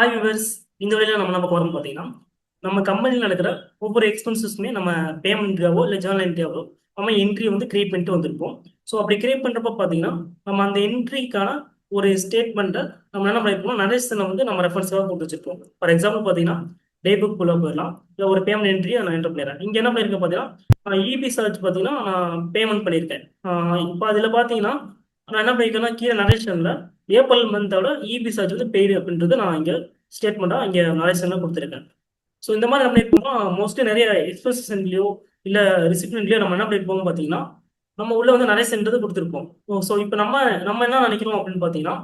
Hi viewers. இந்த வழியில் நம்ம போகிறோம் பார்த்தீங்கன்னா நம்ம கம்பெனியில் நடக்கிற ஒவ்வொரு எக்ஸ்பென்சஸ்மே நம்ம பேமெண்ட் இந்தியாவோ இல்லை ஜேர்னல் இந்தியாவோ நம்ம என்ட்ரி வந்து கிரியேட் பண்ணிட்டு வந்திருப்போம். ஸோ அப்படி கிரியேட் பண்ணுறப்ப பார்த்தீங்கன்னா நம்ம அந்த என்ட்ரிக்கான ஒரு ஸ்டேட்மெண்ட்டை நம்ம என்ன பண்ணிருப்போம், நரேஷனை வந்து நம்ம ரெஃபரன்ஸாக கொடுத்து வச்சிருப்போம். ஃபார் எக்ஸாம்பிள் பார்த்தீங்கன்னா டே புக் குள்ள போயிடலாம், இல்லை ஒரு பேமெண்ட் என்ட்ரியை நான் என்டர் பண்ணிடுறேன். இங்கே என்ன பண்ணியிருக்கேன் பார்த்தீங்கன்னா இபி சார்ஜ் பார்த்தீங்கன்னா நான் பேமெண்ட் பண்ணியிருக்கேன். இப்போ அதில் பார்த்தீங்கன்னா நான் என்ன பண்ணியிருக்கேன்னா கீழே நரேஷனில் ஏப்ரல் மந்தோட இபி சார்ஜ் வந்து பெய்டு அப்படின்றது நான் இங்கே ஸ்டேட்மெண்ட்டாக இங்கே நரேஷனில் கொடுத்துருக்கேன். ஸோ இந்த மாதிரி நம்ம பண்ணியிருப்போம்னா மோஸ்ட்லி நிறைய எக்ஸ்பிரஷன்லையோ இல்லை ரிசிப்ட்லையோ நம்ம என்ன பண்ணியிருப்போம் பார்த்தீங்கன்னா நம்ம உள்ள வந்து நரேஷன்றது கொடுத்துருப்போம். ஸோ இப்போ நம்ம நம்ம என்ன நினைக்கிறோம் அப்படின்னு பார்த்தீங்கன்னா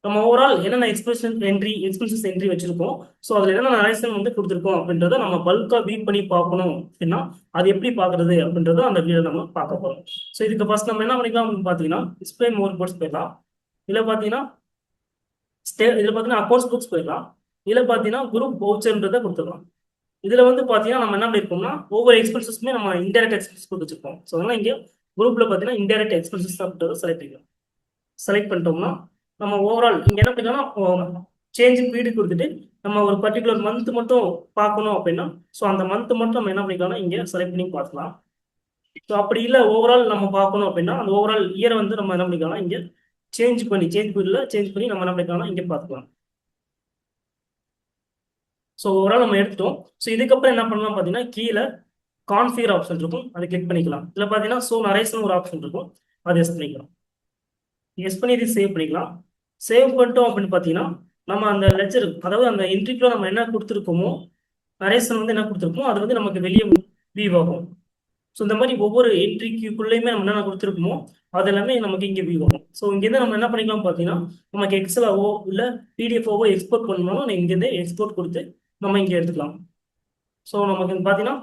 நம்ம ஓவரால் என்னென்ன எக்ஸ்பென்சஸ் என்ட்ரி வச்சிருக்கோம், ஸோ அதில் என்னென்ன நரேஷன் வந்து கொடுத்துருக்கோம் அப்படின்றத நம்ம பல்காக வியூ பண்ணி பார்க்கணும் அப்படின்னா அது எப்படி பார்க்கறது அப்படின்றத அந்த வீடியோ நம்ம பார்க்க போகிறோம். ஸோ இதுக்கு ஃபர்ஸ்ட் நம்ம என்ன பண்ணிக்கலாம் அப்படின்னு பார்த்தீங்கன்னா டிஸ்பிளே மோர் போர்ட்ஸ் போயிடலாம். இதில் பார்த்தீங்கன்னா இதில் பார்த்தீங்கன்னா அக்கௌண்ட்ஸ் புக்ஸ் போயிடலாம். இதில் பார்த்தீங்கன்னா குரூப் வவுச்சர்ன்றதை கொடுத்துடலாம். இதில் வந்து பார்த்தீங்கன்னா நம்ம என்ன பண்ணிருக்கோம்னா ஒவ்வொரு எக்ஸ்பென்சஸ்மே நம்ம இன்டெரக்ட் எக்ஸ்பென்சஸ் கொடுத்து வச்சிருக்கோம். ஸோ அதனால் இங்கே குரூப்பில் பார்த்தீங்கன்னா இன்டெரக்ட் எக்ஸ்பென்சஸ் அப்படின்றத செலக்ட் பண்ணிட்டோம்னா நம்ம ஓவரால் இங்கே என்ன பண்ணிக்கலாம், சேஞ்ச் பீரியட் கொடுத்துட்டு நம்ம ஒரு பர்டிகுலர் மந்த் மட்டும் பார்க்கணும் அப்படின்னா ஸோ அந்த மந்த் மட்டும் நம்ம என்ன பண்ணிக்கலாம்னா இங்கே செலக்ட் பண்ணி பார்க்கலாம். ஸோ அப்படி இல்லை ஓவரால் நம்ம பார்க்கணும் அப்படின்னா அந்த ஓவரால் இயரை வந்து நம்ம என்ன பண்ணிக்கலாம் இங்கே சேஞ்ச் பண்ணி நம்ம என்ன பண்ணிக்கலாம் இங்கே பார்த்துக்கலாம். ஸோ ஓவரால் நம்ம எடுத்துட்டோம். ஸோ இதுக்கப்புறம் என்ன பண்ணலாம் பார்த்தீங்கன்னா கீழே கான்ஃபிகர் ஆப்ஷன் இருக்கும், அதை கிளிக் பண்ணிக்கலாம். இதில் பார்த்தீங்கன்னா ஸோ நரேஷன் ஒரு ஆப்ஷன் இருக்கும், அதை எஸ் பண்ணிக்கலாம். எஸ் பண்ணி இது சேவ் பண்ணிக்கலாம். சேவ் பண்ணிட்டோம் அப்படின்னு பார்த்தீங்கன்னா நம்ம அந்த லெஜர், அதாவது அந்த என்ட்ரிக்குள்ள நம்ம என்ன கொடுத்துருக்கோமோ நரேஷன் வந்து என்ன கொடுத்துருக்கோமோ அது வந்து நமக்கு வெளியே வியூ ஆகும். ஸோ இந்த மாதிரி ஒவ்வொரு என்ட்ரிக்குள்ளேயுமே நம்ம என்ன கொடுத்துருக்கோமோ அது எல்லாமே நமக்கு இங்கே வியூ ஆகும். ஸோ இங்கேருந்து நம்ம என்ன பண்ணிக்கலாம் பார்த்தீங்கன்னா நமக்கு எக்ஸலாவோ இல்லை பிடிஎஃப்ஓவோ எக்ஸ்போர்ட் பண்ணணும், இங்கேருந்து எக்ஸ்போர்ட் கொடுத்து நம்ம இங்கே எடுத்துக்கலாம். ஸோ நமக்கு பார்த்தீங்கன்னா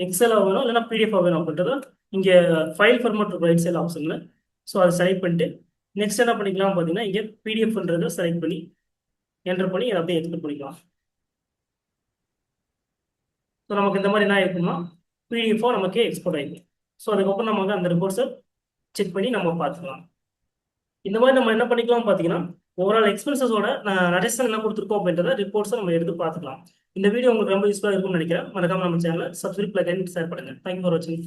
எக்ஸலாக வேணும் இல்லைன்னா பிடிஎஃபாக வேணும் அப்படின்றத இங்கே ஃபைல் ஃபார்மேட் ரைட் சைடு ஆப்ஷனில் ஸோ அதை செலக்ட் பண்ணிட்டு நெக்ஸ்ட் என்ன பண்ணிக்கலாம் பார்த்தீங்கன்னா இங்கே பிடிஎஃப்ன்றதை செலக்ட் பண்ணி என்டர் பண்ணி அதை அப்படியே எக்ஸ்போர்ட் பண்ணிக்கலாம். ஸோ நமக்கு இந்த மாதிரி என்ன இருக்குன்னா பிடிஎஃபோ நமக்கு எக்ஸ்போர்ட் ஆகிடும். ஸோ அதுக்கப்புறம் நமக்கு அந்த ரிப்போர்ட்ஸை செக் பண்ணி நம்ம பார்த்துக்கலாம். இந்த மாதிரி நம்ம என்ன பண்ணிக்கலாம் பார்த்தீங்கன்னா ஓவரால் எக்ஸ்பென்சஸோட நரேஷன் என்ன கொடுத்துருக்கோம் அப்படின்றத ரிப்போர்ட்ஸை நம்ம எடுத்து பார்த்துக்கலாம். இந்த வீடியோ உங்களுக்கு ரொம்ப யூஸ்ஃபுல்லாக இருக்கும்னு நினைக்கிறேன். மறக்காம நம்ம சேனலை சப்ஸ்கிரைப் லைக் ஷேர் பண்ணுங்க. தேங்க்யூ ஃபார் வாட்சிங்.